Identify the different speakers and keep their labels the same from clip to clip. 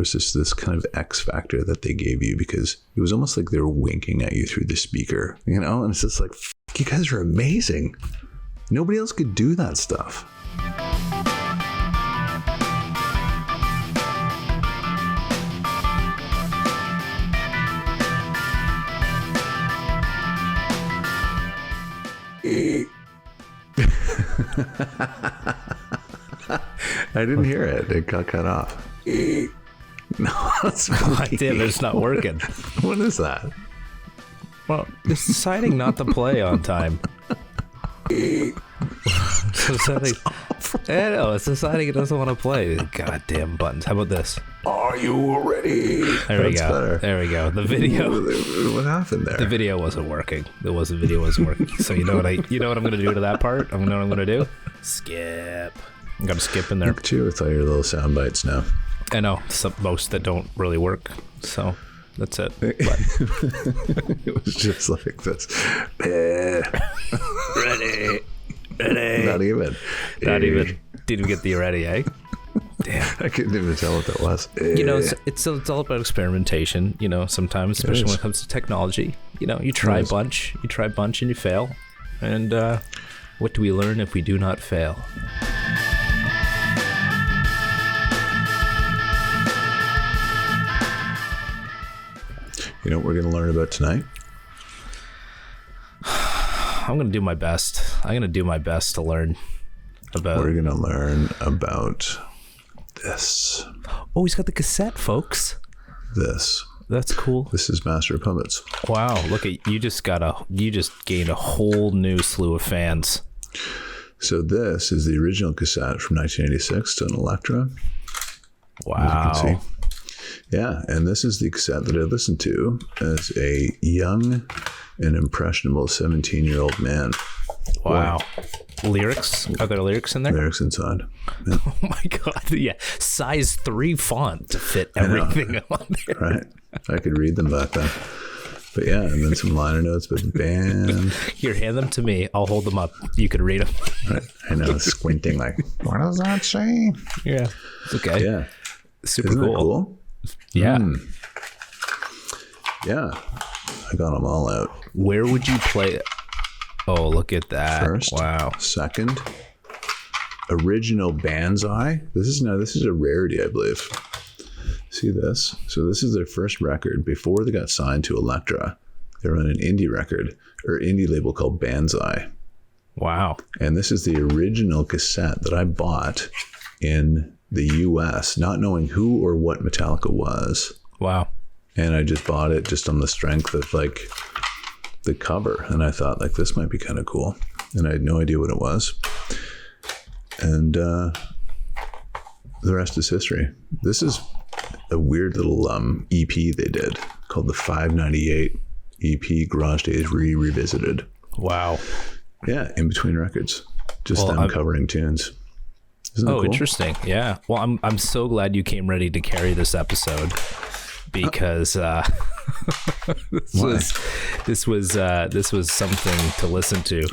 Speaker 1: was just this kind of X factor that they gave you, because it was almost like they were winking at you through the speaker, you know? And it's just like, you guys are amazing. Nobody else could do that stuff. I didn't hear it. It got cut off. No, that's
Speaker 2: damn, it's not working.
Speaker 1: What is that?
Speaker 2: Well, it's deciding not to play on time. It's deciding it doesn't want to play. Goddamn buttons. How about this?
Speaker 1: Are you ready?
Speaker 2: There we go. Better. There we go. The video.
Speaker 1: What happened there?
Speaker 2: The video wasn't working. The video wasn't working. So you know what I'm going to do to that part? I'm going to do? Skip. I'm going to skip in there.
Speaker 1: Look at you with all your little sound bites now.
Speaker 2: I know. Most that don't really work. So that's it. But.
Speaker 1: It was just like this.
Speaker 2: Ready.
Speaker 1: Not even.
Speaker 2: Didn't even get the ready, eh? Damn.
Speaker 1: I couldn't even tell what that was.
Speaker 2: You know, it's all about experimentation, you know, sometimes, especially when it comes to technology. You know, you try a bunch and you fail. And what do we learn if we do not fail?
Speaker 1: You know what we're going to learn about tonight?
Speaker 2: I'm going to do my best. I'm going to do my best to learn about...
Speaker 1: We're going to learn about this.
Speaker 2: Oh, he's got the cassette, folks.
Speaker 1: This.
Speaker 2: That's cool.
Speaker 1: This is Master of Puppets.
Speaker 2: Wow, look at you just gained a whole new slew of fans.
Speaker 1: So this is the original cassette from 1986 to an Electra.
Speaker 2: Wow.
Speaker 1: As you can see. Yeah, and this is the cassette that I listened to as a young and impressionable 17-year-old man.
Speaker 2: Wow. Boy. Lyrics? Are there lyrics in there?
Speaker 1: Lyrics inside. Yeah.
Speaker 2: Oh my God. Yeah. Size 3 font to fit everything on there.
Speaker 1: Right. I could read them back then. But yeah, and then some liner notes about the band.
Speaker 2: Here, hand them to me. I'll hold them up. You could read them.
Speaker 1: Right. I know, squinting like, what does that say?
Speaker 2: Yeah. It's okay.
Speaker 1: Yeah.
Speaker 2: Super
Speaker 1: Isn't
Speaker 2: cool.
Speaker 1: That cool?
Speaker 2: Yeah.
Speaker 1: Yeah. I got them all out.
Speaker 2: Where would you play it? Oh, look at that.
Speaker 1: First.
Speaker 2: Wow.
Speaker 1: Second. Original Banzai. This is a rarity, I believe. See this? So this is their first record. Before they got signed to Elektra, they were on an indie record or indie label called Banzai.
Speaker 2: Wow.
Speaker 1: And this is the original cassette that I bought in the US, not knowing who or what Metallica was.
Speaker 2: Wow.
Speaker 1: And I just bought it just on the strength of like the cover. And I thought like, this might be kind of cool. And I had no idea what it was. And the rest is history. This is a weird little EP they did called the 598 EP Garage Days Revisited.
Speaker 2: Wow.
Speaker 1: Yeah, in between records. Just them covering tunes. Isn't that cool?
Speaker 2: Interesting. Yeah. Well, I'm so glad you came ready to carry this episode because this was something to listen to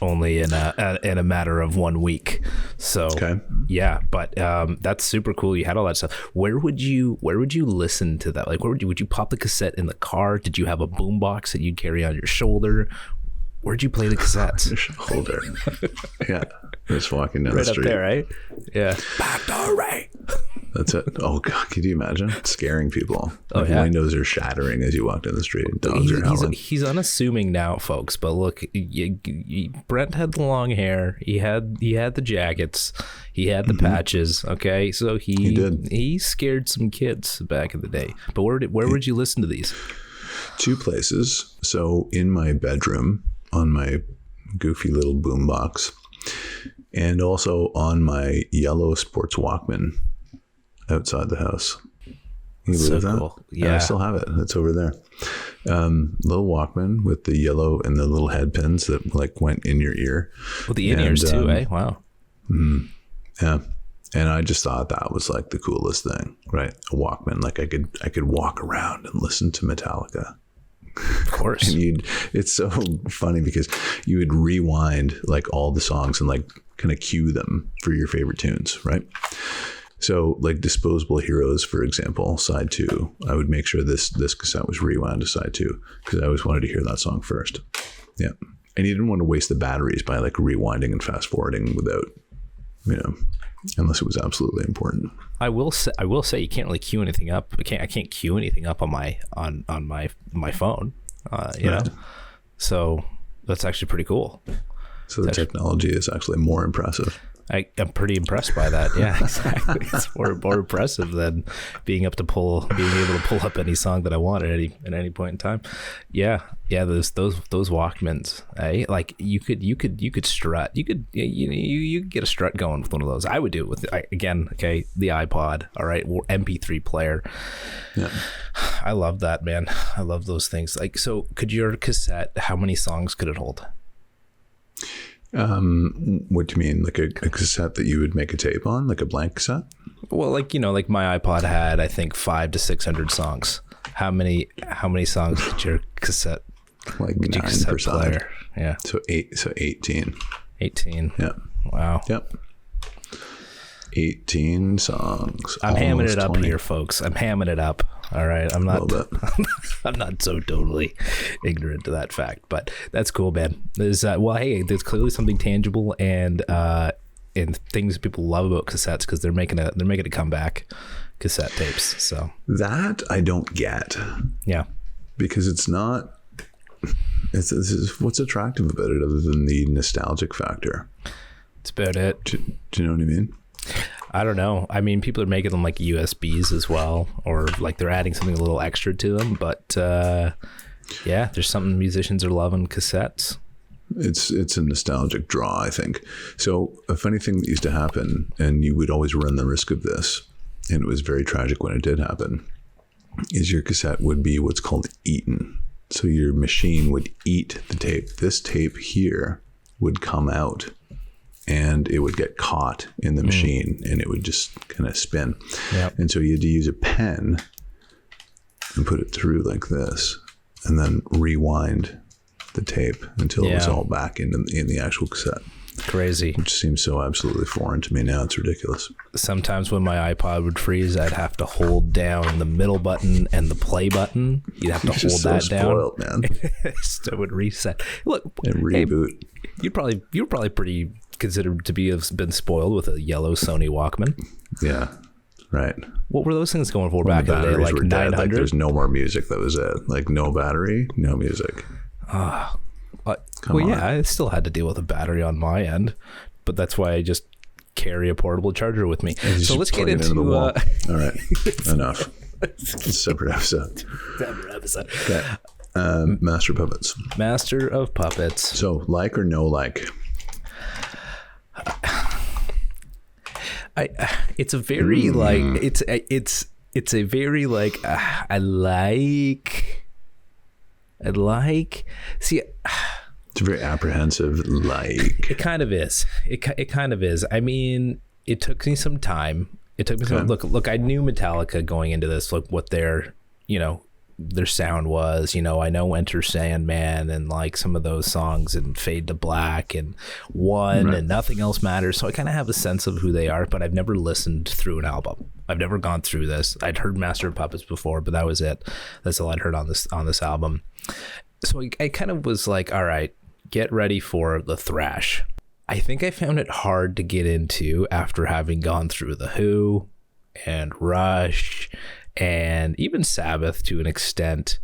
Speaker 2: only in a matter of 1 week. So yeah, but that's super cool. You had all that stuff. Where would you listen to that? Like, would you pop the cassette in the car? Did you have a boombox that you'd carry on your shoulder? Where'd you play the cassettes?
Speaker 1: Shoulder. Yeah. Just walking down the street.
Speaker 2: Right up there, right? Yeah. Back door, right?
Speaker 1: That's it. Oh, God. Could you imagine? Scaring people.
Speaker 2: Like
Speaker 1: windows are shattering as you walk down the street. And dogs are howling.
Speaker 2: He's unassuming now, folks. But look, Brent had the long hair. He had the jackets. He had the patches. Okay. So he scared some kids back in the day. But where would you listen to these?
Speaker 1: 2 places. So in my bedroom on my goofy little boombox, and also on my yellow sports Walkman outside the house. Can you believe that? Cool. Yeah. And I still have it. It's over there. Little Walkman with the yellow and the little head pins that like went in your ear.
Speaker 2: Well, the in-ears too, eh? Wow.
Speaker 1: Yeah. And I just thought that was like the coolest thing, right? A Walkman. Like I could walk around and listen to Metallica.
Speaker 2: Of course.
Speaker 1: And it's so funny because you would rewind like all the songs and like kind of cue them for your favorite tunes, right? So like Disposable Heroes, for example, side 2, I would make sure this cassette was rewound to side 2 because I always wanted to hear that song first. Yeah. And you didn't want to waste the batteries by like rewinding and fast forwarding without, unless it was absolutely important.
Speaker 2: I will say you can't really queue anything up. I can't queue anything up on my phone. You know, so that's actually pretty cool.
Speaker 1: So the technology is actually more impressive.
Speaker 2: I'm pretty impressed by that. Yeah, exactly. It's more impressive than being able to pull up any song that I want at any point in time. Yeah. Those Walkmans, eh? Like you could strut. You could get a strut going with one of those. I would do it with the iPod. All right, or MP3 player. Yeah, I love that, man. I love those things. Like, so could your cassette? How many songs could it hold?
Speaker 1: What do you mean? Like a cassette that you would make a tape on, like a blank cassette?
Speaker 2: Well, like my iPod had, I think 500 to 600 songs. How many songs did your cassette?
Speaker 1: Like 9 per side.
Speaker 2: Yeah.
Speaker 1: So 18.
Speaker 2: 18.
Speaker 1: Yeah.
Speaker 2: Wow.
Speaker 1: Yep. 18 songs.
Speaker 2: I'm hamming it up 20. Here, folks. I'm hamming it up. All right. I'm not so totally ignorant to that fact, but that's cool, man. There's there's clearly something tangible and things people love about cassettes because they're making a comeback, cassette tapes. So
Speaker 1: that I don't get.
Speaker 2: Yeah.
Speaker 1: Because it's not. It's what's attractive about it other than the nostalgic factor.
Speaker 2: It's about it.
Speaker 1: Do you know what I mean?
Speaker 2: I don't know. I mean, people are making them like USBs as well, or like they're adding something a little extra to them. But there's something musicians are loving cassettes.
Speaker 1: It's a nostalgic draw, I think. So a funny thing that used to happen, and you would always run the risk of this, and it was very tragic when it did happen, is your cassette would be what's called eaten. So your machine would eat the tape. This tape here would come out and it would get caught in the machine and it would just kind of spin.
Speaker 2: Yep.
Speaker 1: And so you had to use a pen and put it through like this and then rewind the tape until it was all back in the actual cassette.
Speaker 2: Crazy.
Speaker 1: Which seems so absolutely foreign to me now. It's ridiculous.
Speaker 2: Sometimes when my iPod would freeze, I'd have to hold down the middle button and the play button. You'd have to hold that
Speaker 1: spoiled,
Speaker 2: down. Man. So it would reset. Look,
Speaker 1: and reboot.
Speaker 2: Hey, you were probably pretty considered to have been spoiled with a yellow Sony Walkman.
Speaker 1: Yeah. Right.
Speaker 2: What were those things going for back in the day? Like 900?
Speaker 1: Like there's no more music. That was it. Like no battery, no music.
Speaker 2: I still had to deal with a battery on my end, but that's why I just carry a portable charger with me. So let's get into
Speaker 1: the wall. All right, enough. It's a separate episode. Okay. Master of Puppets.
Speaker 2: Master of Puppets.
Speaker 1: So, like or no like?
Speaker 2: It's a very it's a very like I like. See,
Speaker 1: it's very apprehensive. Like
Speaker 2: it kind of is. It kind of is. I mean, it took me some time. It took me some. Look. I knew Metallica going into this. Like what their sound was. I know Enter Sandman and like some of those songs and Fade to Black and One and Nothing Else Matters. So I kind of have a sense of who they are, but I've never listened through an album. I've never gone through this. I'd heard Master of Puppets before, but that was it. That's all I'd heard on this album. So I kind of was like, all right, get ready for the thrash. I think I found it hard to get into after having gone through The Who and Rush and even Sabbath to an extent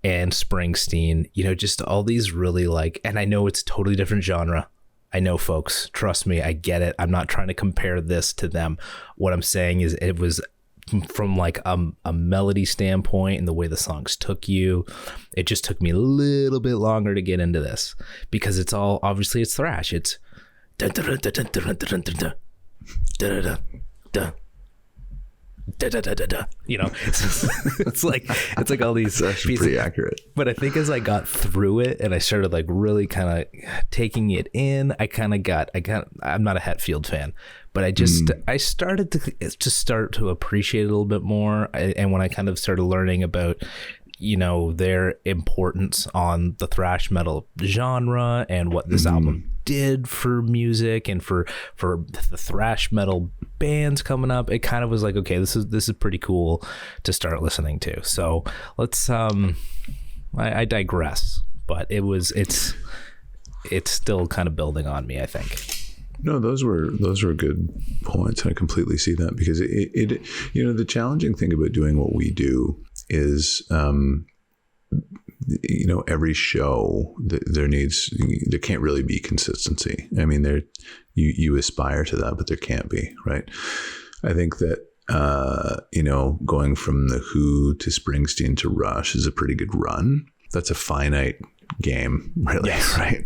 Speaker 2: and Springsteen, just all these really like, and I know it's a totally different genre. I know, folks, trust me, I get it. I'm not trying to compare this to them. What I'm saying is it was from like a melody standpoint and the way the songs took you. It just took me a little bit longer to get into this because it's all, obviously it's thrash. It's it's like all these
Speaker 1: pieces. Pretty accurate.
Speaker 2: But I think as I got through it and I started like really kind of taking it in, I'm not a Hetfield fan, but I started to appreciate it a little bit more. And when I kind of started learning about their importance on the thrash metal genre and what this album did for music and for the thrash metal bands coming up, it kind of was like, okay, this is pretty cool to start listening to. So let's I digress, but it's still kind of building on me, I think.
Speaker 1: No, those were good points. I completely see that, because it the challenging thing about doing what we do is every show there can't really be consistency. I mean, you aspire to that, but there can't be, right? I think that going from the Who to Springsteen to Rush is a pretty good run. That's a finite game, really, yes. Right?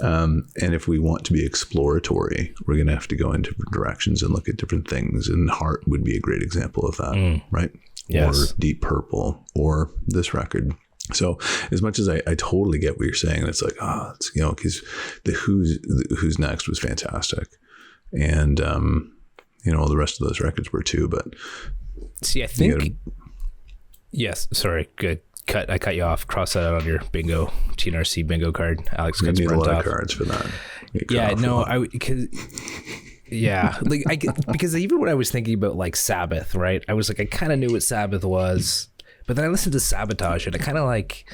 Speaker 1: And if we want to be exploratory, we're going to have to go in different directions and look at different things. And Heart would be a great example of that, right?
Speaker 2: Yes.
Speaker 1: Or Deep Purple, or this record. So as much as I totally get what you're saying, it's like, it's, because the Who's Next was fantastic. And, all the rest of those records were too, but
Speaker 2: see, I think, yes, sorry, good. I cut you off. Cross that out on your bingo, TNRC bingo card. Alex cuts Brent off.
Speaker 1: You need a lot of cards for that.
Speaker 2: Yeah, no, because even when I was thinking about like Sabbath, right? I was like, I kind of knew what Sabbath was, but then I listened to Sabotage and I kind of like,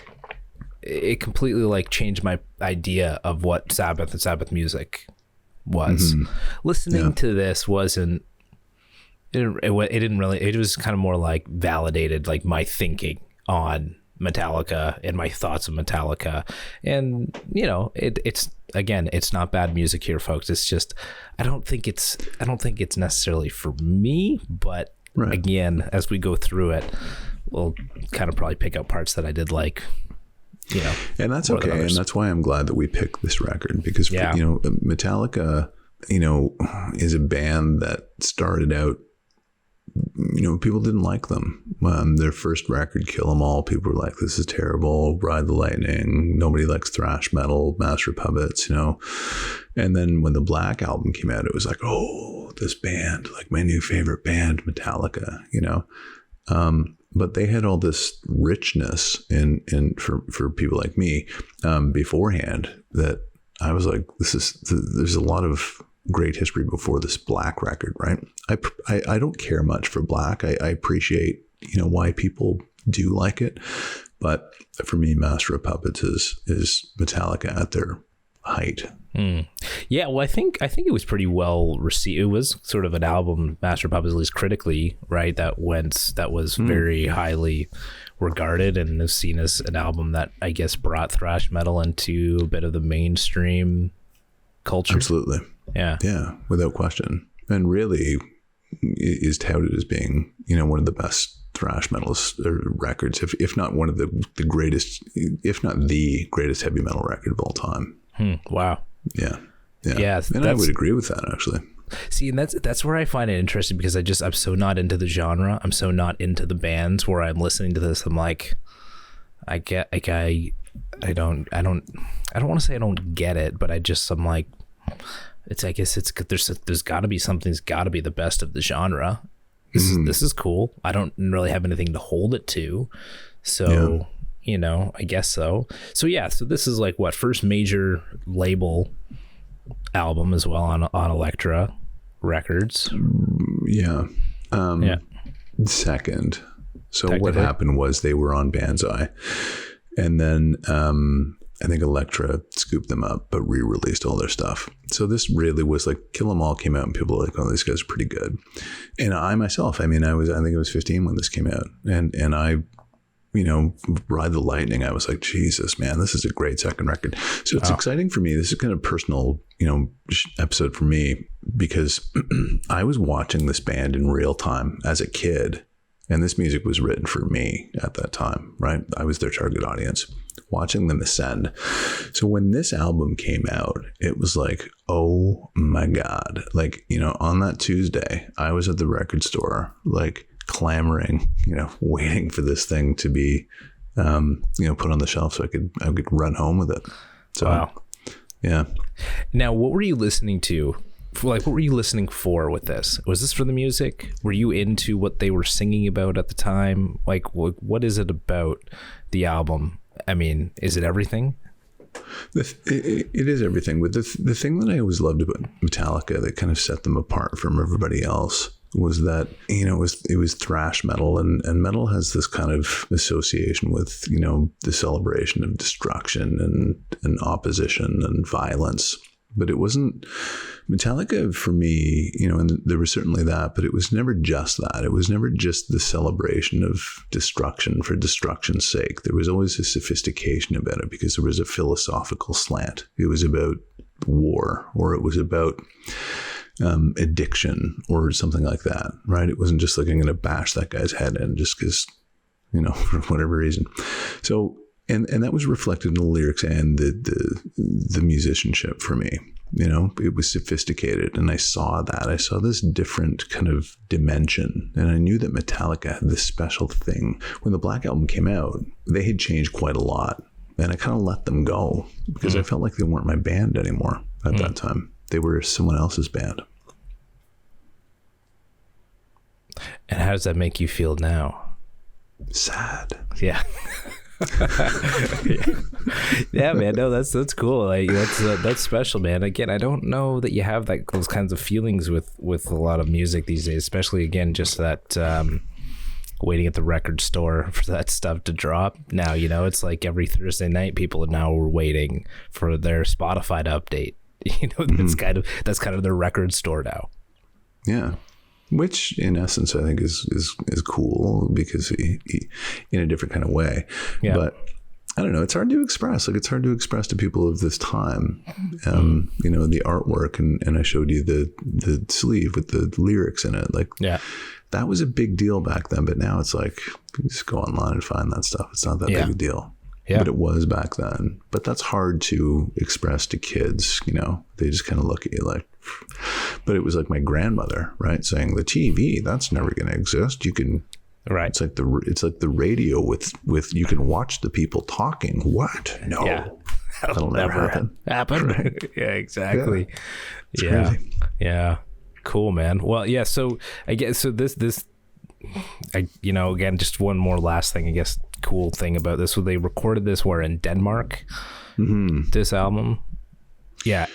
Speaker 2: it completely like changed my idea of what Sabbath and Sabbath music was. Mm-hmm. Listening to this wasn't, it didn't really, it was kind of more like validated like my thinking on Metallica and my thoughts of Metallica. And it's not bad music here, folks. It's just I don't think it's necessarily for me, but right. Again, as we go through it, we'll kind of probably pick out parts that I did like,
Speaker 1: and that's okay. And that's why I'm glad that we picked this record, because Metallica is a band that started out, people didn't like them. Their first record, Kill 'Em All, people were like, this is terrible. Ride the Lightning. Nobody likes thrash metal. Master of Puppets, And then when the Black album came out, it was like, oh, this band, like my new favorite band, Metallica, but they had all this richness in for people like me beforehand, that I was like, there's a lot of great history before this Black record, right? I don't care much for Black. I appreciate, why people do like it. But for me, Master of Puppets is Metallica at their height.
Speaker 2: Yeah, well, I think it was pretty well received. It was sort of an album, Master of Puppets, at least critically, right? That was very highly regarded and is seen as an album that I guess brought thrash metal into a bit of the mainstream culture.
Speaker 1: Absolutely. Yeah, without question. And really is touted as being, one of the best thrash metal records, if not one of the greatest, if not the greatest heavy metal record of all time.
Speaker 2: Wow.
Speaker 1: Yeah. And I would agree with that, actually.
Speaker 2: See, and that's where I find it interesting, because I'm so not into the genre. I'm so not into the bands where I'm listening to this. I'm like, I don't want to say I don't get it, but I'm like, I guess there's got to be something's got to be the best of the genre. This is cool. I don't really have anything to hold it to, so I guess so. So so this is like what, first major label album as well on Elektra Records. Second.
Speaker 1: So what happened was they were on Banzai, and then I think Elektra scooped them up, but re-released all their stuff. So this really was like, Kill 'Em All came out and people were like, oh, these guys are pretty good. And I myself, I think I was 15 when this came out. And I, Ride the Lightning, I was like, Jesus, man, this is a great second record. So it's exciting for me. This is kind of personal, episode for me, because I was watching this band in real time as a kid. And this music was written for me at that time, right? I was their target audience, watching them ascend. So when this album came out, it was like, oh my God. Like, on that Tuesday, I was at the record store, like clamoring, waiting for this thing to be, put on the shelf so I could run home with it. So,
Speaker 2: wow.
Speaker 1: Yeah.
Speaker 2: Now, what were you listening to? What were you listening for with this? Was this for the music? Were you into what they were singing about at the time? Like, what is it about the album? I mean, is it everything?
Speaker 1: It is everything. But the thing that I always loved about Metallica that kind of set them apart from everybody else was that, you know, it was thrash metal, and metal has this kind of association with, you know, the celebration of destruction and opposition and violence. But it wasn't Metallica for me, you know, and there was certainly that, but it was never just that. It was never just the celebration of destruction for destruction's sake. There was always a sophistication about it because there was a philosophical slant. It was about war, or it was about addiction or something like that, right? It wasn't just like, I'm going to bash that guy's head in just because, you know, for whatever reason. So, and that was reflected in the lyrics and the musicianship for me. You know, it was sophisticated, and I saw that. I saw this different kind of dimension, and I knew that Metallica had this special thing. When the Black Album came out, they had changed quite a lot, and I kind of let them go because I felt like they weren't my band anymore at that time. They were someone else's band.
Speaker 2: And how does that make you feel now?
Speaker 1: Sad.
Speaker 2: Yeah. Yeah, man. No, that's cool. Like that's special, man. Again, I don't know that you have those kinds of feelings with a lot of music these days, especially again just that waiting at the record store for that stuff to drop. Now, you know, it's like every Thursday night people now are waiting for their Spotify to update. You know, that's kind of their record store now.
Speaker 1: Yeah. Which, in essence, I think is cool because he in a different kind of way. Yeah. But I don't know. It's hard to express. Like, it's hard to express to people of this time. You know, the artwork, and I showed you the sleeve with the lyrics in it. Like, yeah, that was a big deal back then. But now it's like, you just go online and find that stuff. It's not that big a deal. Yeah. But it was back then. But that's hard to express to kids. You know, they just kind of look at you like. But it was like my grandmother, right, saying the TV, that's never going to exist. You can, right? It's like the radio with you can watch the people talking. What? No,
Speaker 2: yeah.
Speaker 1: That'll never happen.
Speaker 2: Right? Yeah, exactly. Yeah. Crazy. Yeah. Cool, man. Well, yeah. So I guess this, you know, again, just one more last thing. I guess cool thing about this was they recorded this in Denmark. This album. Yeah.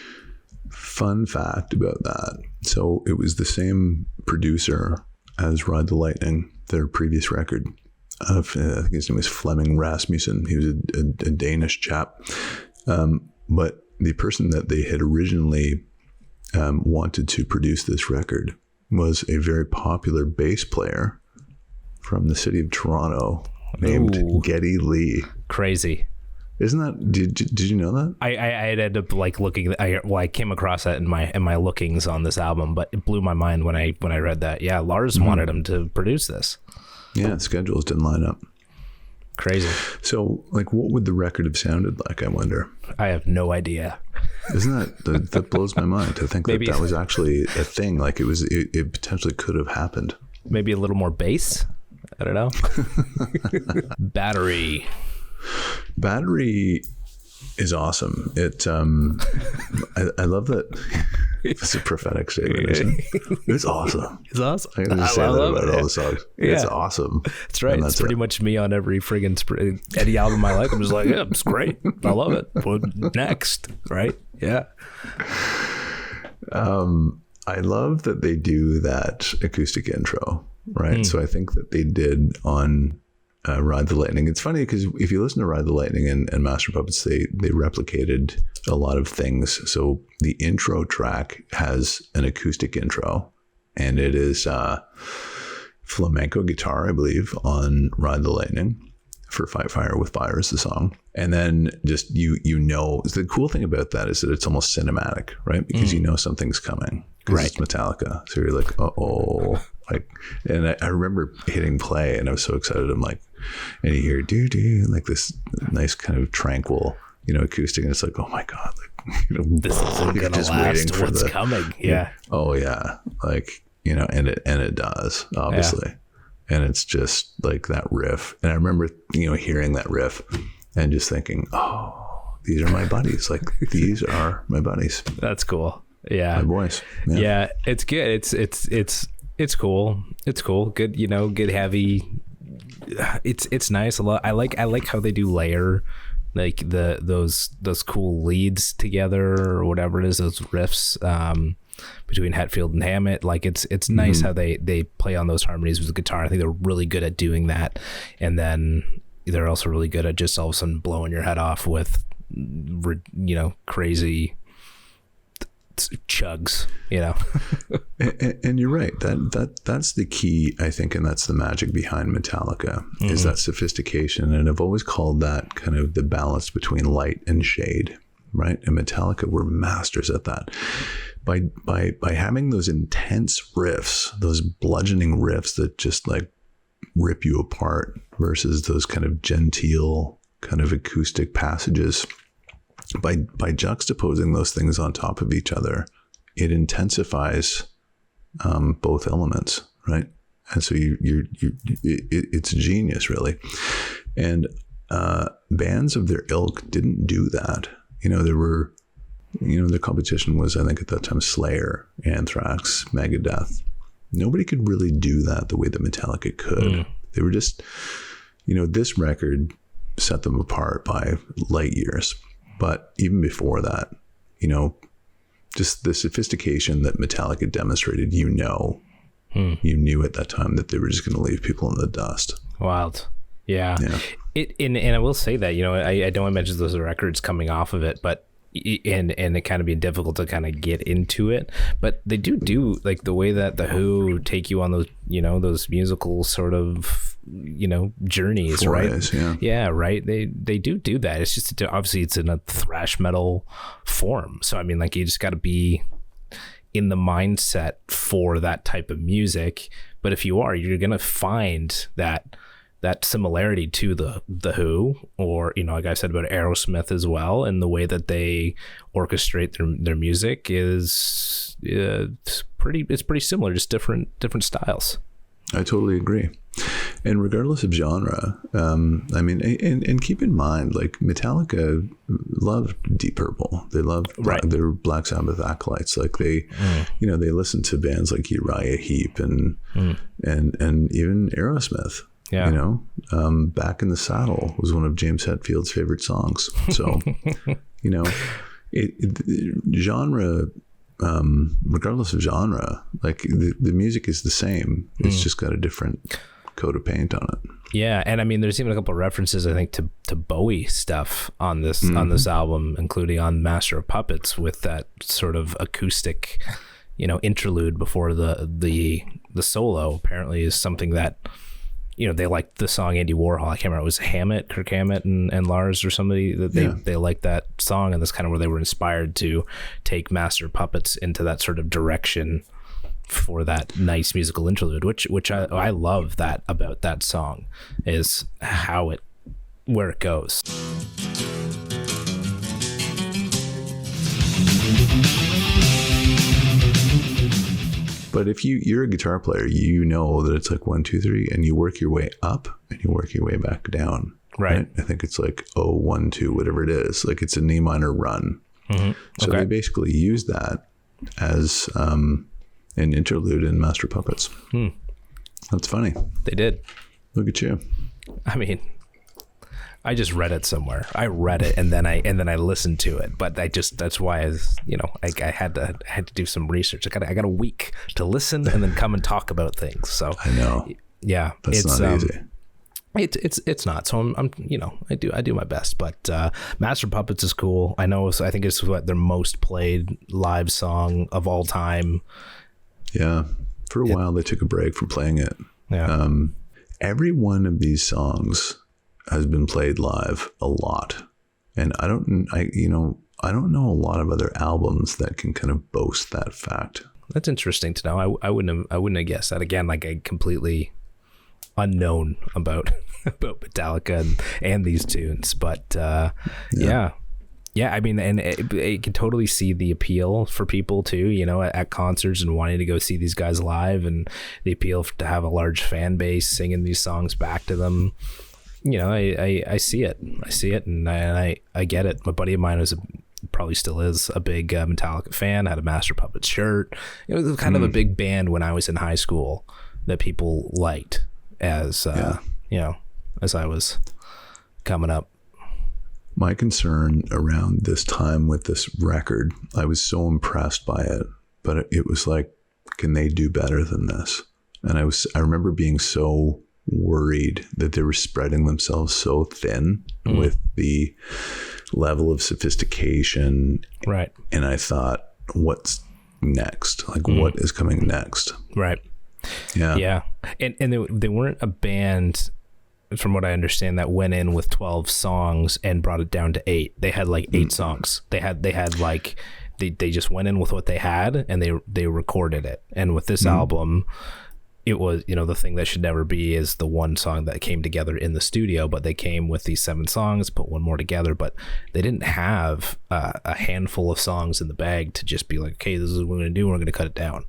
Speaker 1: Fun fact about that. So it was the same producer as Ride the Lightning, their previous record. I think his name was Flemming Rasmussen. He was a Danish chap. But the person that they had originally wanted to produce this record was a very popular bass player from the city of Toronto named Geddy Lee.
Speaker 2: Crazy.
Speaker 1: Isn't that? Did you know that?
Speaker 2: I ended up like looking. I came across that in my lookings on this album, but it blew my mind when I read that. Yeah, Lars wanted him to produce this.
Speaker 1: Yeah, schedules didn't line up.
Speaker 2: Crazy. So,
Speaker 1: like, what would the record have sounded like? I wonder.
Speaker 2: I have no idea.
Speaker 1: Isn't that blows my mind to think that was actually a thing? Like, it potentially could have happened.
Speaker 2: Maybe a little more bass. I don't know. Battery is awesome. It I love that. It's a prophetic statement, isn't it? It's awesome. It's awesome.
Speaker 1: I'm gonna say that about all the songs. Yeah. It's awesome.
Speaker 2: That's right. It's pretty much me on every friggin' any album I like. I'm just like, yeah, it's great. I love it. What next? Right? Yeah.
Speaker 1: I love that they do that acoustic intro, right? So I think that they did on Ride the Lightning. It's funny because if you listen to Ride the Lightning and Master of Puppets, they replicated a lot of things. So the intro track has an acoustic intro, and it is flamenco guitar, I believe, on Ride the Lightning. For Fight Fire with Fire is the song. And then just, you know, the cool thing about that is that it's almost cinematic, right? Because you know something's coming. Right. It's Metallica. So you're like, uh-oh. Like, and I remember hitting play and I was so excited. I'm like, and you hear do like this nice kind of tranquil, you know, acoustic. And it's like, oh my God, like, you know,
Speaker 2: this isn't going to last. What's coming? Yeah.
Speaker 1: Oh yeah. Like, you know, and it does, obviously. Yeah. And it's just like that riff. And I remember, you know, hearing that riff and just thinking, oh, these are my buddies. Like, these are my buddies.
Speaker 2: That's cool. Yeah.
Speaker 1: My boys.
Speaker 2: Yeah. It's good. It's cool. It's cool. Good, you know, good heavy. It's nice. I like how they do layer like those cool leads together or whatever it is, those riffs between Hetfield and Hammett. Like it's nice how they play on those harmonies with the guitar. I think they're really good at doing that, and then they're also really good at just all of a sudden blowing your head off with crazy chugs,
Speaker 1: and you're right, that's the key, I think, and that's the magic behind Metallica, is that sophistication. And I've always called that kind of the balance between light and shade, right? And Metallica were masters at that. By having those intense riffs, those bludgeoning riffs that just like rip you apart, versus those kind of genteel kind of acoustic passages. By juxtaposing those things on top of each other, it intensifies both elements, right? And so it's genius, really. And bands of their ilk didn't do that. There were, the competition was, I think at that time, Slayer, Anthrax, Megadeth. Nobody could really do that the way that Metallica could. They were just, this record set them apart by light years. But even before that, just the sophistication that Metallica demonstrated, you knew at that time that they were just going to leave people in the dust.
Speaker 2: Wild. Yeah. And I will say that, I know I mentioned those records coming off of it, but and it kind of be difficult to kind of get into it, but they do like the way that the Who take you on those, those musical sort of, journeys,
Speaker 1: Forays,
Speaker 2: right? Yeah, right. They do that. It's just, obviously it's in a thrash metal form. So, I mean, like, you just got to be in the mindset for that type of music. But if you are, you're going to find that similarity to the Who, or like I said about Aerosmith as well, and the way that they orchestrate their music is it's pretty similar, just different styles.
Speaker 1: I totally agree. And regardless of genre, I mean, and keep in mind, like, Metallica loved Deep Purple. They loved their Black Sabbath acolytes. Like, they, they listened to bands like Uriah Heep and even Aerosmith.
Speaker 2: Yeah.
Speaker 1: Back in the Saddle was one of James Hetfield's favorite songs. So, genre, regardless of genre, like the music is the same. It's just got a different coat of paint on it.
Speaker 2: Yeah, and I mean, there's even a couple of references, I think, to Bowie stuff on this album, including on Master of Puppets, with that sort of acoustic, interlude before the solo. Apparently, is something that. They liked the song Andy Warhol. I can't remember. It was Kirk Hammett and Lars or somebody that they liked that song. And that's kind of where they were inspired to take Master Puppets into that sort of direction for that nice musical interlude, which I love that about that song, is where it goes.
Speaker 1: But if you're a guitar player, you know that it's like 1, 2, 3, and you work your way up and you work your way back down.
Speaker 2: Right.
Speaker 1: I think it's like 1, 2, whatever it is. Like, it's an E minor run. So they basically use that as an interlude in Master Puppets. That's funny.
Speaker 2: They did.
Speaker 1: Look at you.
Speaker 2: I mean, I just read it somewhere. I read it and then I listened to it. But that's why I had to do some research. I got a week to listen and then come and talk about things. So
Speaker 1: I know.
Speaker 2: Yeah,
Speaker 1: it's not easy.
Speaker 2: It's not. So I'm I do my best. But Master Puppets is cool. I know. So I think it's their most played live song of all time. Yeah.
Speaker 1: For a while they took a break from playing it.
Speaker 2: Yeah.
Speaker 1: Every one of these songs has been played live a lot, and I don't know a lot of other albums that can kind of boast that fact.
Speaker 2: That's interesting to know. I wouldn't have guessed that. Again, like, a completely unknown about Metallica and these tunes, but yeah. I mean, and it can totally see the appeal for people too, at concerts and wanting to go see these guys live, and the appeal to have a large fan base singing these songs back to them. I see it. And I get it. My buddy of mine probably still is a big Metallica fan, had a Master Puppets shirt. It was kind of a big band when I was in high school that people liked as I was coming up.
Speaker 1: My concern around this time with this record, I was so impressed by it, but it was like, can they do better than this? And I remember being so worried that they were spreading themselves so thin with the level of sophistication.
Speaker 2: Right.
Speaker 1: And I thought, what's next? Like, what is coming next?
Speaker 2: Right.
Speaker 1: Yeah.
Speaker 2: Yeah. And they weren't a band, from what I understand, that went in with 12 songs and brought it down to 8. They had like 8 songs. They had like, they just went in with what they had and they recorded it. And with this album, it was, the thing that should never be is the one song that came together in the studio, but they came with these 7 songs, put one more together, but they didn't have a handful of songs in the bag to just be like, okay, this is what we're going to do. We're going to cut it down.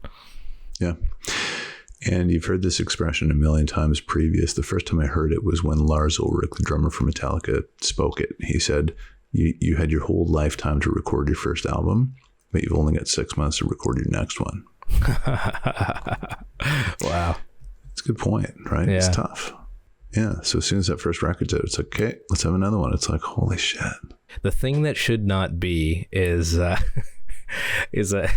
Speaker 1: Yeah. And you've heard this expression a million times previous. The first time I heard it was when Lars Ulrich, the drummer for Metallica, spoke it. He said, you had your whole lifetime to record your first album, but you've only got 6 months to record your next one.
Speaker 2: Wow.
Speaker 1: It's a good point, right?
Speaker 2: Yeah.
Speaker 1: It's tough. Yeah. So as soon as that first record's out, it's like, okay, let's have another one. It's like, holy shit.
Speaker 2: The thing that should not be is it's a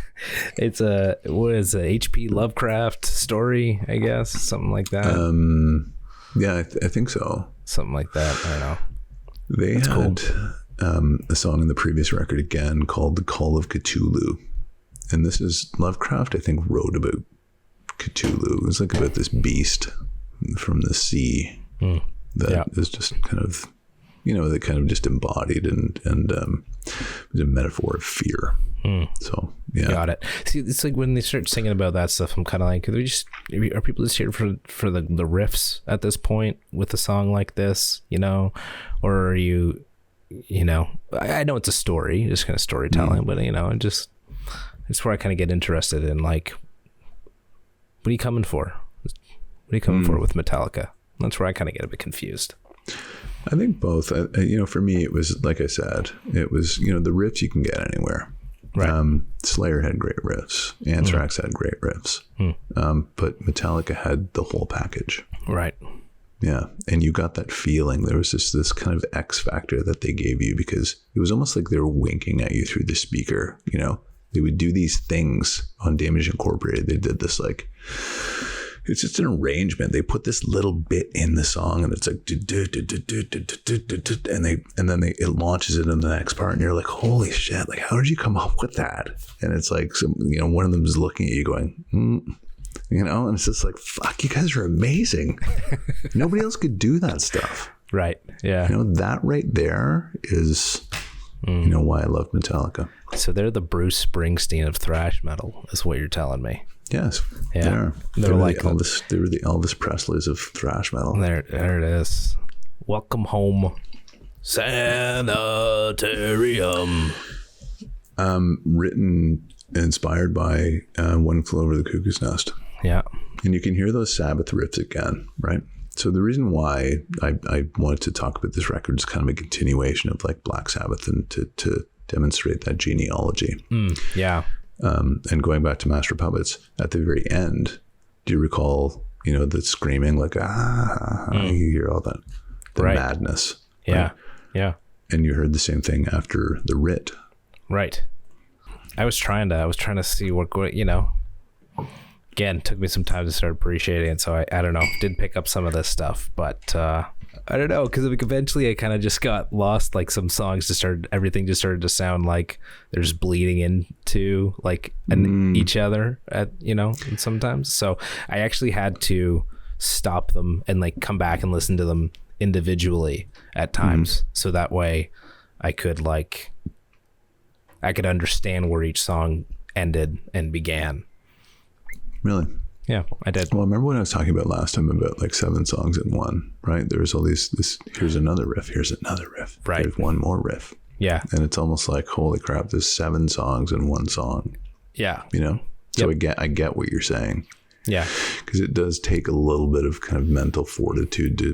Speaker 2: what is a H.P. Lovecraft story, I guess, something like that.
Speaker 1: Yeah, I think so.
Speaker 2: Something like that. I don't know.
Speaker 1: They
Speaker 2: That's
Speaker 1: had
Speaker 2: cool.
Speaker 1: A song in the previous record again called "The Call of Cthulhu," and this is Lovecraft, I think, wrote about Cthulhu. It was like about this beast from the sea that is just kind of, that kind of just embodied and was a metaphor of fear. So yeah,
Speaker 2: got it. See, it's like when they start singing about that stuff, I'm kind of like, are people just here for the riffs at this point with a song like this, or are you, I know it's a story, just kind of storytelling, but it's where I kind of get interested in, like, what are you coming for? What are you coming for with Metallica? That's where I kind of get a bit confused.
Speaker 1: I think both. For me, it was, like I said, it was, the riffs you can get anywhere. Right. Slayer had great riffs. Anthrax had great riffs. But Metallica had the whole package.
Speaker 2: Right.
Speaker 1: Yeah. And you got that feeling. There was this kind of X factor that they gave you, because it was almost like they were winking at you through the speaker. They would do these things on Damage Incorporated. They did this, like, it's just an arrangement. They put this little bit in the song, and it's like, and then it launches it in the next part, and you're like, holy shit! Like, how did you come up with that? And it's like, one of them is looking at you, going, and it's just like, fuck, you guys are amazing. Nobody else could do that stuff.
Speaker 2: Right. Yeah.
Speaker 1: That right there is, why I love Metallica.
Speaker 2: So they're the Bruce Springsteen of thrash metal, is what you're telling me.
Speaker 1: Yes.
Speaker 2: Yeah.
Speaker 1: They're like they were the Elvis Presleys of thrash metal.
Speaker 2: There it is. Welcome home, Sanitarium.
Speaker 1: Written, inspired by One Flew Over the Cuckoo's Nest.
Speaker 2: Yeah.
Speaker 1: And you can hear those Sabbath riffs again, right? So the reason why I wanted to talk about this record is kind of a continuation of, like, Black Sabbath, and to demonstrate that genealogy.
Speaker 2: Yeah.
Speaker 1: And going back to Master of Puppets, at the very end, do you recall, the screaming, like, you hear all that, the madness.
Speaker 2: Yeah.
Speaker 1: Right?
Speaker 2: Yeah.
Speaker 1: And you heard the same thing after the writ.
Speaker 2: Right. I was trying to see what, again, took me some time to start appreciating it. So I don't know, did pick up some of this stuff, but, I don't know, because eventually I kind of just got lost. Like, some songs everything just started to sound like there's bleeding into, like, each other sometimes. So I actually had to stop them and, like, come back and listen to them individually at times. So that way I could understand where each song ended and began. Really? Yeah, I did.
Speaker 1: Well, remember when I was talking about last time about, like, 7 songs in one, right? There's all this, here's another riff, here's another riff.
Speaker 2: Right.
Speaker 1: There's one more riff.
Speaker 2: Yeah.
Speaker 1: And it's almost like, holy crap, there's 7 songs in one song.
Speaker 2: Yeah.
Speaker 1: So I get what you're saying.
Speaker 2: Yeah.
Speaker 1: Because it does take a little bit of kind of mental fortitude to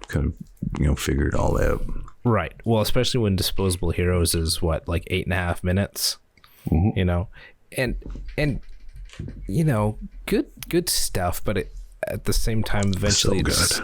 Speaker 1: kind of, figure it all out.
Speaker 2: Right. Well, especially when Disposable Heroes is what, like 8.5 minutes, and good stuff, but at the same time, eventually
Speaker 1: so
Speaker 2: it's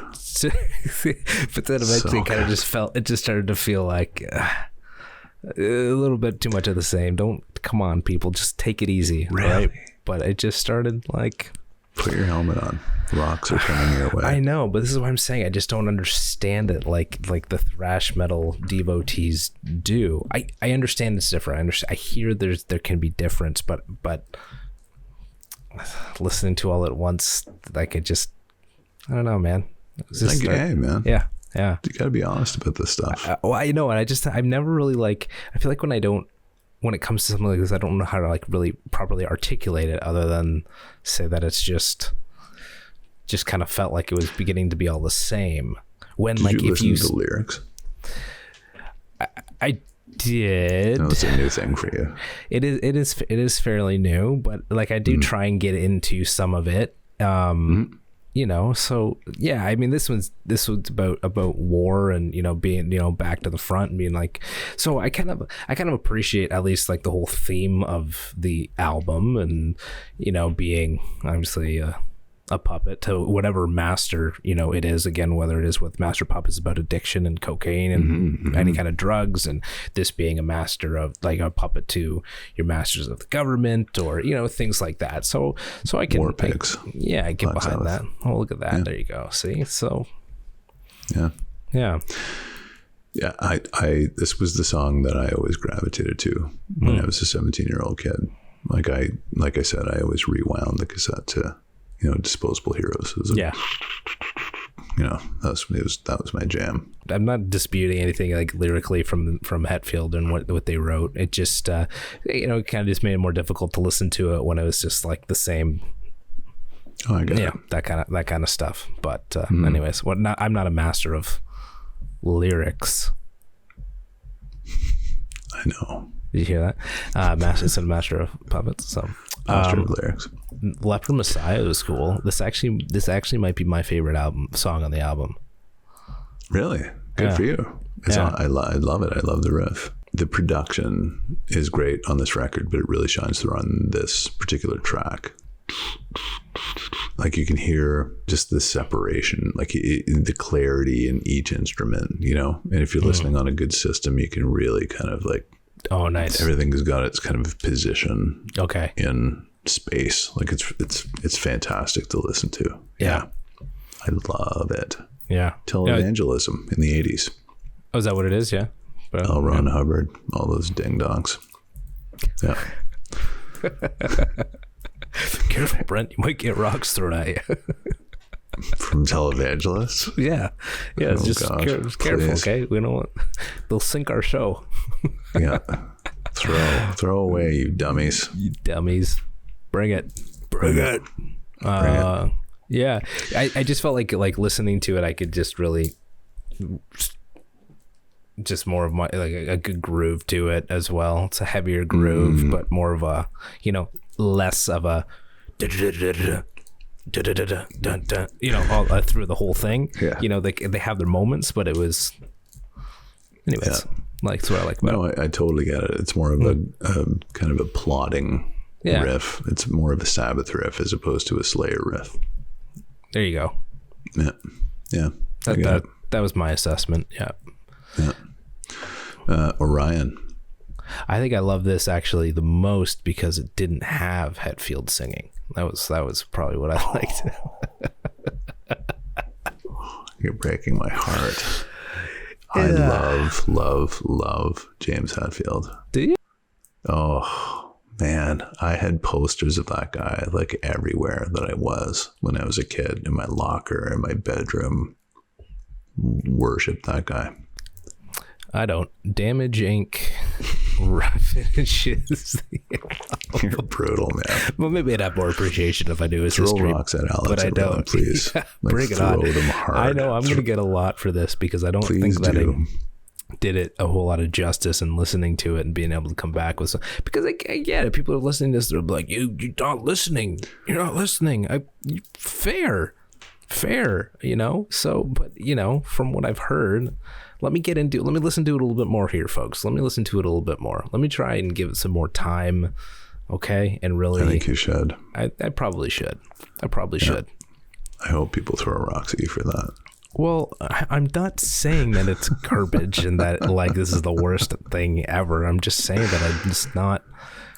Speaker 2: but then eventually it kind of just started to feel like a little bit too much of the same. Come on, people, just take it easy.
Speaker 1: Really?
Speaker 2: Right? But it just started like,
Speaker 1: put your helmet on. Rocks are coming your way.
Speaker 2: I know, but this is what I'm saying. I just don't understand it like the thrash metal devotees do. I understand it's different. I hear there can be difference, but listening to all at once, like it just, I don't know, man.
Speaker 1: Hey, man.
Speaker 2: Yeah.
Speaker 1: You got to be honest about this stuff.
Speaker 2: I know, and I've never really I feel like when it comes to something like this, I don't know how to like really properly articulate it other than say that it's just kind of felt like it was beginning to be all the same. When
Speaker 1: Did
Speaker 2: like
Speaker 1: you
Speaker 2: if
Speaker 1: listen
Speaker 2: you
Speaker 1: to the lyrics?
Speaker 2: I did.
Speaker 1: No, it's a new thing for you.
Speaker 2: It is fairly new, but like I do try and get into some of it. You know, so yeah, I mean, this was about war and, you know, being, you know, back to the front and being like, so I kind of appreciate at least like the whole theme of the album and, you know, being obviously a puppet to whatever master, you know, it is, again, whether it is with Master of Puppets about addiction and cocaine and any kind of drugs, and this being a master of like a puppet to your masters of the government or, you know, things like that. So I can,
Speaker 1: War pigs.
Speaker 2: I get behind that. Oh, look at that. Yeah. There you go. See? So yeah.
Speaker 1: This was the song that I always gravitated to when I was a 17-year-old kid. Like I said, I always rewound the cassette to, you know, Disposable Heroes.
Speaker 2: Yeah.
Speaker 1: You know, that was my jam.
Speaker 2: I'm not disputing anything like lyrically from Hetfield and what they wrote. It just, you know, it kind of just made it more difficult to listen to it when it was just like the same.
Speaker 1: Oh, I got it.
Speaker 2: that kind of stuff. But anyways, I'm not a master of lyrics.
Speaker 1: I know.
Speaker 2: Did you hear that? Master of Puppets. So
Speaker 1: Master of lyrics.
Speaker 2: Leper Messiah was cool. This actually might be my favorite song on the album.
Speaker 1: Really? Good for you. I love it. I love the riff. The production is great on this record, but it really shines through on this particular track. Like you can hear just the separation, like the clarity in each instrument, you know? And if you're listening on a good system, you can really kind of like,
Speaker 2: oh, nice.
Speaker 1: Everything's got its kind of position.
Speaker 2: Okay.
Speaker 1: In space. Like it's fantastic to listen to.
Speaker 2: Yeah.
Speaker 1: I love it.
Speaker 2: Yeah.
Speaker 1: Televangelism in the 80s.
Speaker 2: Oh, is that what it is? Yeah.
Speaker 1: L. Ron Hubbard, all those ding dongs. Yeah.
Speaker 2: Careful, Brent. You might get rocks thrown at you.
Speaker 1: From televangelists?
Speaker 2: Yeah. It's just careful, okay? We don't want, they'll sink our show.
Speaker 1: Yeah. Throw away, you dummies.
Speaker 2: You dummies. Bring it. Yeah. I just felt like listening to it, I could just really just more of my like a good groove to it as well. It's a heavier groove, but more of a, you know, less of a you know, all through the whole thing.
Speaker 1: Yeah.
Speaker 2: You know, they have their moments, but it was anyways. Like that's what I like about it.
Speaker 1: I totally get it. It's more of a kind of a plodding riff. It's more of a Sabbath riff as opposed to a Slayer riff.
Speaker 2: There you go.
Speaker 1: Yeah.
Speaker 2: That was my assessment. Yeah.
Speaker 1: Orion.
Speaker 2: I think I love this actually the most because it didn't have Hetfield singing. That was probably what I liked.
Speaker 1: You're breaking my heart. I love James Hetfield.
Speaker 2: Do you?
Speaker 1: Oh man, I had posters of that guy like everywhere that I was when I was a kid, in my locker, in my bedroom. Worshipped that guy.
Speaker 2: I don't. Damage Inc. finishes the album.
Speaker 1: You're brutal, man.
Speaker 2: Well, maybe I'd have more appreciation if I knew his
Speaker 1: throw
Speaker 2: history.
Speaker 1: Rocks at Alex,
Speaker 2: but I don't.
Speaker 1: Please.
Speaker 2: Yeah, bring it on.
Speaker 1: Throw them hard.
Speaker 2: I know I'm going to get a lot for this because I don't think that I did it a whole lot of justice in listening to it and being able to come back with some, because I get it. People are listening to this. They're like, you're not listening. You're not listening. Fair, you know? So, but you know, from what I've heard, let me listen to it a little bit more here, folks. Let me listen to it a little bit more. Let me try and give it some more time. Okay. And really,
Speaker 1: I think you should.
Speaker 2: I probably should. I probably should.
Speaker 1: I hope people throw rocks at you for that.
Speaker 2: Well, I'm not saying that it's garbage and that like this is the worst thing ever. I'm just saying that I'm just not.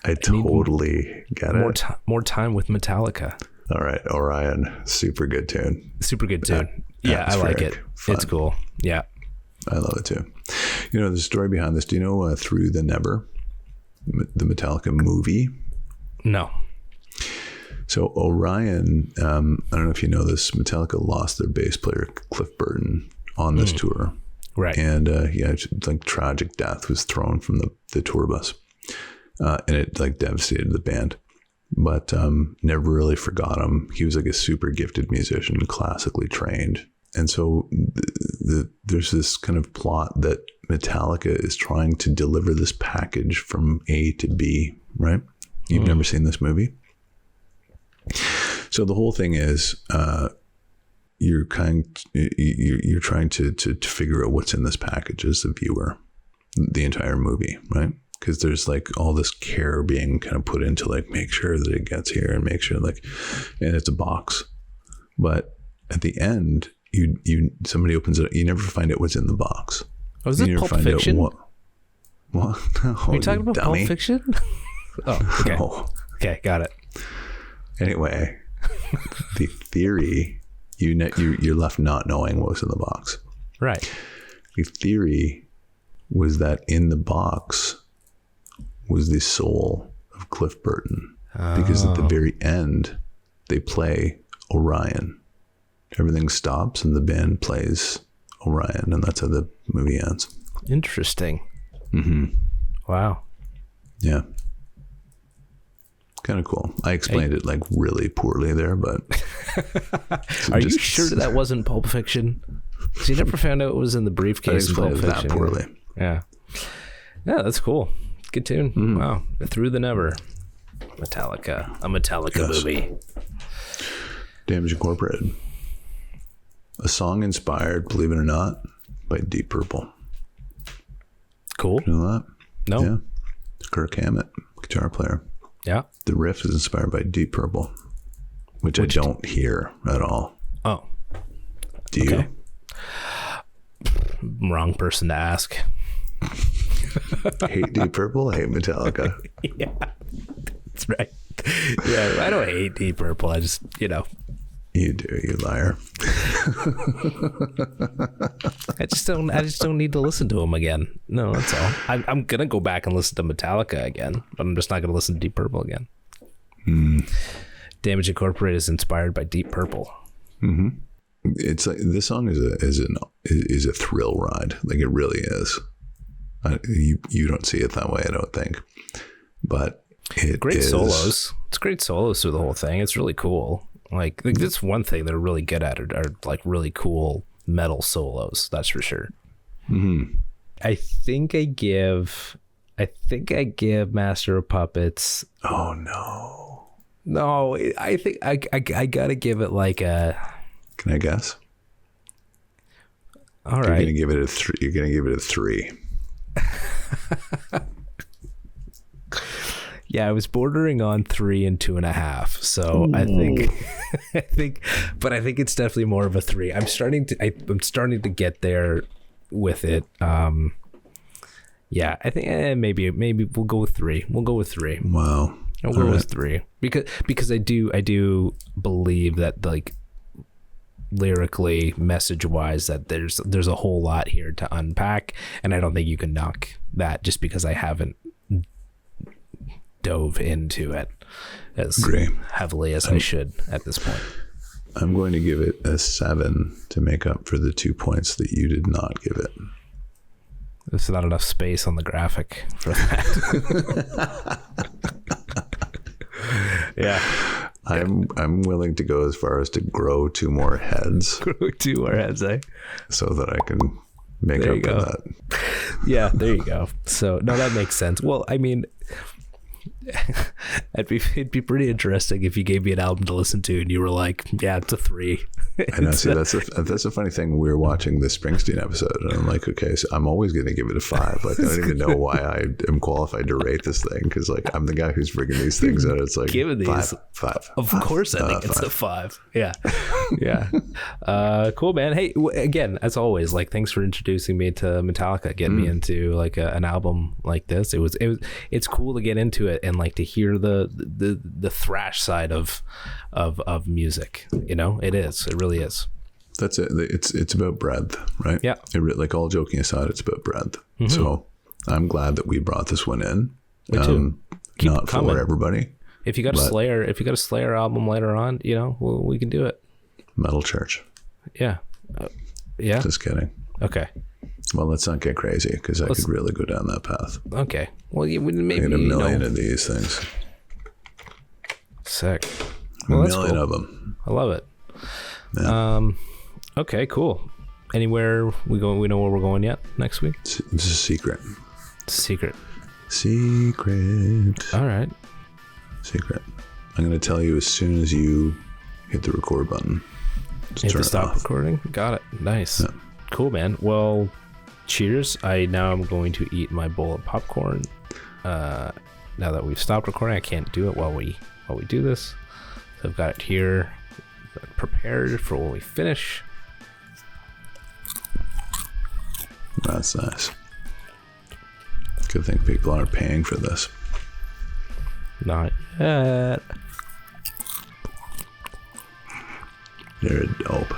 Speaker 1: I totally get it.
Speaker 2: More time with Metallica.
Speaker 1: All right, Orion, super good tune.
Speaker 2: Super good tune. Yeah, I like it. Fun. It's cool. Yeah,
Speaker 1: I love it too. You know, the story behind this. Do you know Through the Never, the Metallica movie?
Speaker 2: No.
Speaker 1: So Orion, I don't know if you know this, Metallica lost their bass player, Cliff Burton, on this tour.
Speaker 2: Right.
Speaker 1: And like tragic death, was thrown from the tour bus. And it like devastated the band. But never really forgot him. He was like a super gifted musician, classically trained. And so there's this kind of plot that Metallica is trying to deliver this package from A to B, right? You've never seen this movie? So the whole thing is you're trying to figure out what's in this package as the viewer, the entire movie, right? Because there's like all this care being kind of put into like make sure that it gets here and make sure like, and it's a box. But at the end, somebody opens it up, you never find out what's in the box.
Speaker 2: Oh, is it Pulp Fiction?
Speaker 1: What? No,
Speaker 2: are you talking about dummy. Pulp Fiction? Oh, okay. No. Okay, got it.
Speaker 1: Anyway, the theory, you're left not knowing what was in the box.
Speaker 2: Right.
Speaker 1: The theory was that in the box was the soul of Cliff Burton. Because at the very end, they play Orion. Everything stops and the band plays Orion, and that's how the movie ends.
Speaker 2: Interesting.
Speaker 1: Mm-hmm.
Speaker 2: Wow.
Speaker 1: Yeah. Kind of cool. I explained it like really poorly there, but
Speaker 2: are you sure that wasn't Pulp Fiction? Because you never found out it was in the briefcase.
Speaker 1: Pulp Fiction. That poorly.
Speaker 2: Yeah. Yeah, that's cool. Good tune. Mm. Wow. Through the Never. Metallica. A Metallica movie.
Speaker 1: Damage Incorporated. A song inspired, believe it or not, by Deep Purple.
Speaker 2: Cool.
Speaker 1: You know that?
Speaker 2: No.
Speaker 1: Yeah. Kirk Hammett, guitar player.
Speaker 2: Yeah.
Speaker 1: The riff is inspired by Deep Purple, which I don't hear at all.
Speaker 2: Oh.
Speaker 1: Do you?
Speaker 2: Wrong person to ask.
Speaker 1: Hate Deep Purple, hate Metallica.
Speaker 2: Yeah. That's right. Yeah, I don't hate Deep Purple. I just,
Speaker 1: You do, you liar.
Speaker 2: I just don't need to listen to them again. No, that's all. I'm gonna go back and listen to Metallica again, but I'm just not gonna listen to Deep Purple again. Damage Incorporated is inspired by Deep Purple.
Speaker 1: Mm-hmm. It's like this song is a thrill ride. Like it really is. You don't see it that way, I don't think. But it
Speaker 2: great
Speaker 1: is.
Speaker 2: Solos. It's great solos through the whole thing. It's really cool. Like that's one thing they're really good at are like really cool metal solos. That's for sure.
Speaker 1: Mm-hmm.
Speaker 2: I think I give Master of Puppets.
Speaker 1: Oh no.
Speaker 2: No, I think I gotta give it like a.
Speaker 1: Can I guess?
Speaker 2: All right.
Speaker 1: You're gonna give it a 3. You're gonna give it a 3.
Speaker 2: Yeah, I was bordering on 3 and 2.5. So I think it's definitely more of a 3. I'm starting to get there with it. Yeah, I think maybe we'll go with 3. We'll go with 3.
Speaker 1: Wow.
Speaker 2: I'll go with 3 because I do believe that like lyrically, message wise, that there's a whole lot here to unpack, and I don't think you can knock that just because I haven't dove into it as heavily as I should at this point.
Speaker 1: I'm going to give it a 7 to make up for the 2 points that you did not give it.
Speaker 2: There's not enough space on the graphic for that. Yeah.
Speaker 1: I'm willing to go as far as to grow 2 more heads.
Speaker 2: Grow 2 more heads, eh?
Speaker 1: So that I can make up for that.
Speaker 2: Yeah, there you go. So, no, that makes sense. Well, I mean, It'd be pretty interesting if you gave me an album to listen to and you were like, yeah, it's a 3.
Speaker 1: I know. See, that's a funny thing. We were watching the Springsteen episode, and I'm like, okay, so I'm always going to give it a 5. Like, I don't even know why I am qualified to rate this thing, because like I'm the guy who's bringing these things out. It's like
Speaker 2: giving these
Speaker 1: 5.
Speaker 2: Of course, I think it's a 5. Yeah, yeah. Cool, man. Hey, again, as always, like, thanks for introducing me to Metallica, getting me into like an album like this. It's cool to get into it and like to hear the thrash side of music. You know, it really is.
Speaker 1: That's it. It's about breadth, right?
Speaker 2: Yeah.
Speaker 1: Like, all joking aside, it's about breadth. So I'm glad that we brought this one in.
Speaker 2: Me too. Keep
Speaker 1: not for everybody.
Speaker 2: If you got a Slayer album later on, you know, we can do it.
Speaker 1: Metal Church.
Speaker 2: Yeah. Yeah.
Speaker 1: Just kidding.
Speaker 2: Okay.
Speaker 1: Well, let's not get crazy, because I could really go down that path.
Speaker 2: Okay. Well, maybe
Speaker 1: I get a million of these things.
Speaker 2: Sick.
Speaker 1: Well, a million of them.
Speaker 2: I love it.
Speaker 1: Yeah.
Speaker 2: Okay, cool. Anywhere we go? We know where we're going yet next week?
Speaker 1: It's a secret.
Speaker 2: Secret.
Speaker 1: All
Speaker 2: right.
Speaker 1: Secret. I'm going to tell you as soon as you hit the record button.
Speaker 2: Hit the stop recording. Got it. Nice. Yeah. Cool, man. Well, cheers. Now I'm going to eat my bowl of popcorn. Now that we've stopped recording, I can't do it while we do this. So I've got it here, prepared for when we finish.
Speaker 1: That's nice. Good thing people aren't paying for this.
Speaker 2: Not yet.
Speaker 1: You're a dope.